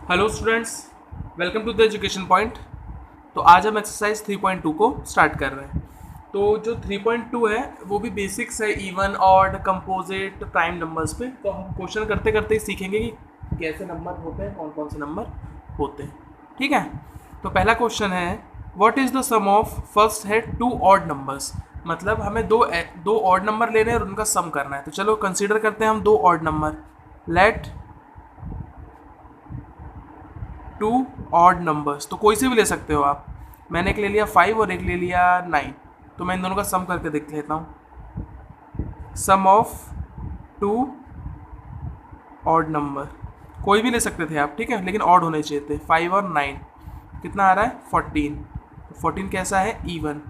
Hello students, welcome to the education point. तो आज हम एक्सरसाइज 3.2 को स्टार्ट कर रहे हैं। तो जो 3.2 है वो भी बेसिक्स है, even odd composite prime numbers पे। तो हम क्वेश्चन करते करते ही सीखेंगे कि कैसे नंबर होते हैं, कौन कौन से नंबर होते हैं। ठीक है, तो पहला क्वेश्चन है what is the sum of first है टू ऑड नंबर्स। मतलब हमें दो ऑड नंबर लेने हैं और उनका सम करना है। तो चलो कंसीडर करते हैं हम दो odd number. Let two odd numbers, तो कोई से भी ले सकते हो आप। मैंने एक ले लिया 5 और एक ले लिया 9, तो मैं इन दोनों का सम करके देख लेता हूँ। सम ऑफ टू ऑड नंबर, कोई भी ले सकते थे आप, ठीक है, लेकिन ऑड होने चाहिए थे। 5 और 9 कितना आ रहा है 14। 14 कैसा है, इवन।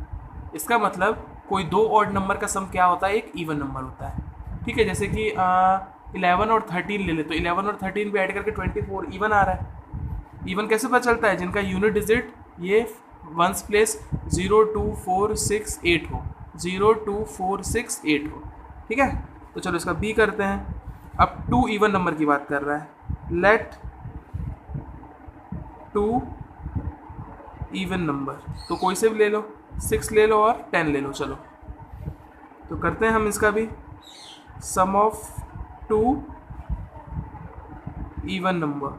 इसका मतलब कोई दो ऑड नंबर का सम क्या होता है, एक इवन नंबर होता है। ठीक है, जैसे कि 11 और 13 ले ले, तो 11 और 13 भी ऐड करके 24 इवन आ रहा है। इवन कैसे पता चलता है, जिनका यूनिट डिजिट ये वंस प्लेस 0 2 4 6 8 हो, 0 2 4 6 8 हो। ठीक है, तो चलो इसका बी करते हैं। अब टू इवन नंबर की बात कर रहा है। लेट टू इवन नंबर, तो कोई से भी ले लो, 6 ले लो और 10 ले लो। चलो तो करते हैं हम इसका भी। सम ऑफ टू इवन नंबर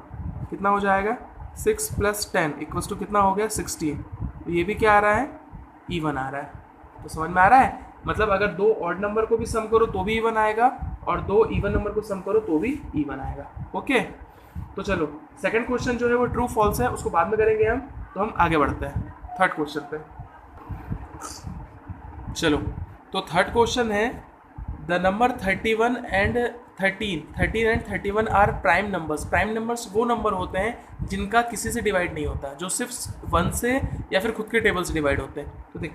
कितना हो जाएगा, 6 + 10 इक्वल्स टू कितना हो गया 16। तो ये भी क्या आ रहा है, इवन आ रहा है। तो समझ में आ रहा है, मतलब अगर दो ऑड नंबर को भी सम करो तो भी इवन आएगा और दो इवन नंबर को सम करो तो भी इवन आएगा। ओके, तो चलो सेकंड क्वेश्चन जो है वो ट्रू फॉल्स है, उसको बाद में करेंगे हम। तो हम आगे बढ़ते हैं थर्ड क्वेश्चन पे। चलो, तो थर्ड क्वेश्चन है the number 31 and 13 and 31 are prime numbers. Prime numbers वो नंबर होते हैं जिनका किसी से डिवाइड नहीं होता, जो सिर्फ 1 से या फिर खुद के टेबल से डिवाइड होते हैं। तो देख,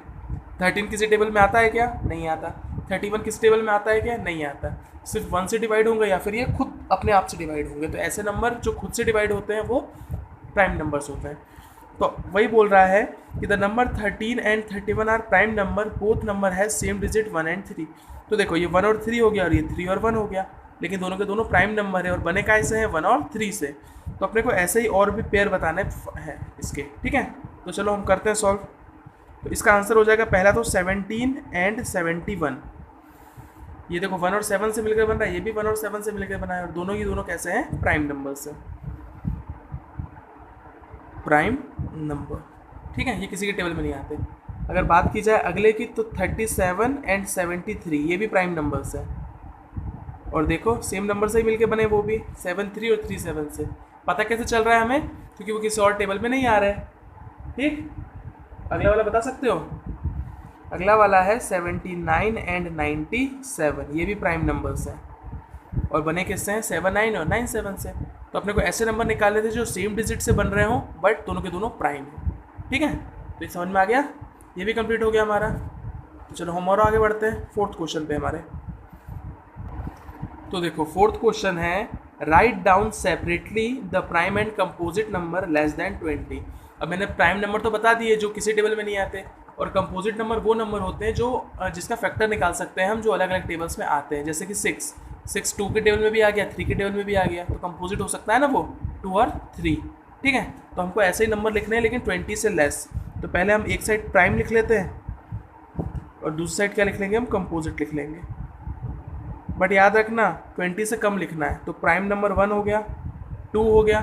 13 किसी टेबल में आता है क्या, नहीं आता। 31 किस टेबल में आता है क्या, नहीं आता। सिर्फ 1 से डिवाइड होंगे या फिर ये खुद अपने आप से डिवाइड होंगे। तो ऐसे नंबर जो खुद से डिवाइड होते हैं वो प्राइम नंबर्स होते हैं। तो वही बोल रहा है कि the number 13 and 31 are prime number, both number है सेम डिजिट 1 एंड 3। तो देखो ये 1 और 3 हो गया और ये 3 और 1 हो गया, लेकिन दोनों के दोनों प्राइम नंबर है और बने कैसे हैं, 1 और 3 से। तो अपने को ऐसे ही और भी पेयर बताने हैं इसके। ठीक है, तो चलो हम करते हैं सॉल्व। तो इसका आंसर हो जाएगा पहला तो 17 एंड 71। ये देखो 1 और 7 से मिलकर बन रहा है, ये भी 1 और 7 से मिलकर बना है और दोनों ही दोनों कैसे हैं, प्राइम नंबर से। प्राइम नंबर, ठीक है, ये किसी के टेबल में नहीं आते। अगर बात की जाए अगले की तो 37 एंड 73, ये भी प्राइम नंबर्स है और देखो सेम नंबर से ही मिलके बने, वो भी 73 और 37 से। पता कैसे चल रहा है हमें, क्योंकि वो किसी और टेबल में नहीं आ रहा है। ठीक, अगला वाला बता सकते हो। अगला वाला है 79 एंड 97, ये भी प्राइम नंबर्स हैं और बने किससे हैं, 79 और 97 से। तो अपने को ऐसे नंबर निकालने थे जो सेम डिजिट से बन रहे हों बट दोनों के दोनों प्राइम हैं। ठीक है, तो ये समझ में आ गया, ये भी कंप्लीट हो गया हमारा। तो चलो हम और आगे बढ़ते हैं फोर्थ क्वेश्चन पे हमारे। तो देखो फोर्थ क्वेश्चन है write down separately the prime and composite number less than 20। अब मैंने प्राइम नंबर तो बता दिए जो किसी टेबल में नहीं आते, और कंपोजिट नंबर वो नंबर होते हैं जो जिसका फैक्टर निकाल सकते हैं हम, जो अलग अलग टेबल्स में आते हैं। जैसे कि 6 2 के टेबल में भी आ गया, 3 के टेबल में भी आ गया, तो कंपोजिट हो सकता है ना वो 2 और 3। ठीक है, तो हमको ऐसे ही नंबर लिखने हैं लेकिन 20 से लेस। तो पहले हम एक साइड प्राइम लिख लेते हैं और दूसरी साइड क्या लिख लेंगे, हम कंपोजिट लिख लेंगे। बट याद रखना 20 से कम लिखना है। तो प्राइम नंबर 1 हो गया, 2 हो गया,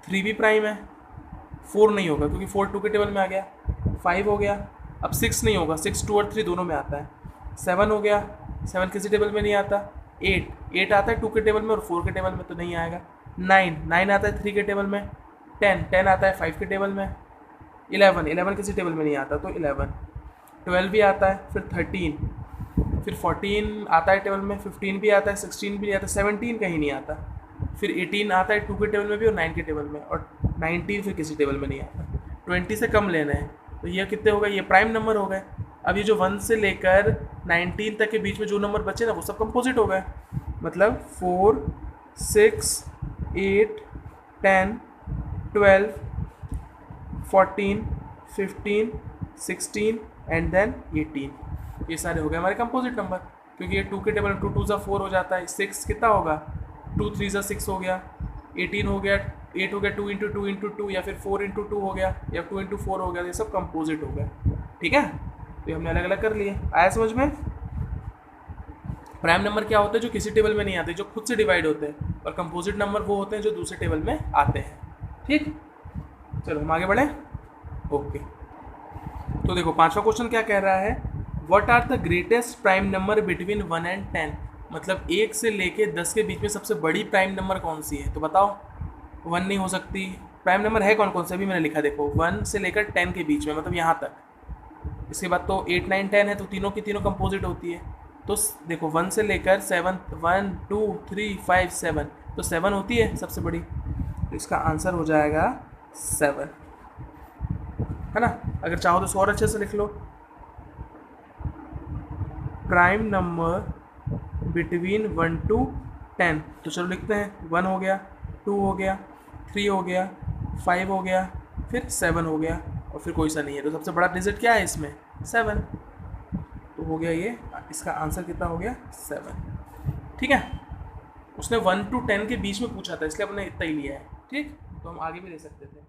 3 भी प्राइम है, 4 नहीं होगा क्योंकि 4 2 के टेबल में आ गया, 5 हो गया, अब 6 नहीं होगा, 6 2 और 3 दोनों में आता है, 7 हो गया, 7 किसी टेबल में नहीं आता, 8 आता है 2 के टेबल में और 4 के टेबल में तो नहीं आएगा, 9 आता है 3 के टेबल में, 10 आता है 5 के टेबल में, 11 किसी टेबल में नहीं आता तो 11, 12 भी आता है, फिर 13, फिर 14 आता है टेबल में, 15 भी आता है, 16 भी आता है, 17 कहीं नहीं आता, फिर 18 आता है 2 के टेबल में भी और 9 के टेबल में, और 19 फिर किसी टेबल में नहीं आता। 20 से कम लेना है, तो ये कितने हो गए, ये प्राइम नंबर हो गए। अब ये जो 1 से लेकर 19 तक के बीच में जो नंबर बचे ना वो सब कंपोजिट हो गए। मतलब 4 6 8 10 12 14 15 16 एंड देन 18, ये सारे हो गए हमारे कंपोजिट नंबर। क्योंकि ये 2 के टेबल में 2 2 4 हो जाता है, 6 कितना होगा, 2 3 6 हो गया, 18 हो गया, 8 हो गया, 2 इंटू 2 इंटू 2, या फिर 4 इंटू 2 हो गया, या 2 इंटू 4 हो गया, ये सब कंपोजिट हो गया। ठीक है, तो ये हमने अलग अलग कर लिए। आया समझ में? प्राइम नंबर क्या होते हैं? जो किसी टेबल में नहीं आते, जो खुद से डिवाइड होते हैं, और कंपोजिट नंबर वो होते हैं जो दूसरे टेबल में आते हैं। ठीक, चलो हम आगे बढ़े। ओके, तो देखो पांचवा क्वेश्चन क्या कह रहा है, what are the greatest prime number between 1 and 10, मतलब 1 से लेके 10 के बीच में सबसे बड़ी प्राइम नंबर कौन सी है? तो बताओ। 1 नहीं हो सकती। प्राइम नंबर है कौन कौन से? अभी मैंने लिखा, देखो 1 से लेकर 10 के बीच में, मतलब यहाँ तक। इसके बाद तो 8 9 10 है, तो तीनों की तीनों कंपोजिट होती है। तो देखो 1 से लेकर 7, 1 2 3 5 7, तो 7 होती है सबसे बड़ी, तो इसका आंसर हो जाएगा 7, है ना। अगर चाहो तो और अच्छे से लिख लो, प्राइम नंबर बिटवीन 1 to 10, तो चलो लिखते हैं। 1 हो गया, 2 हो गया, 3 हो गया, 5 हो गया, फिर 7 हो गया, और फिर कोई सा नहीं है। तो सबसे बड़ा डिजिट क्या है इसमें? 7। तो हो गया ये, इसका आंसर कितना हो गया? 7। ठीक है, उसने 1 to 10 के बीच में पूछा था, इसलिए हमने इतना ही लिया है। ठीक, तो हम आगे भी ले सकते थे।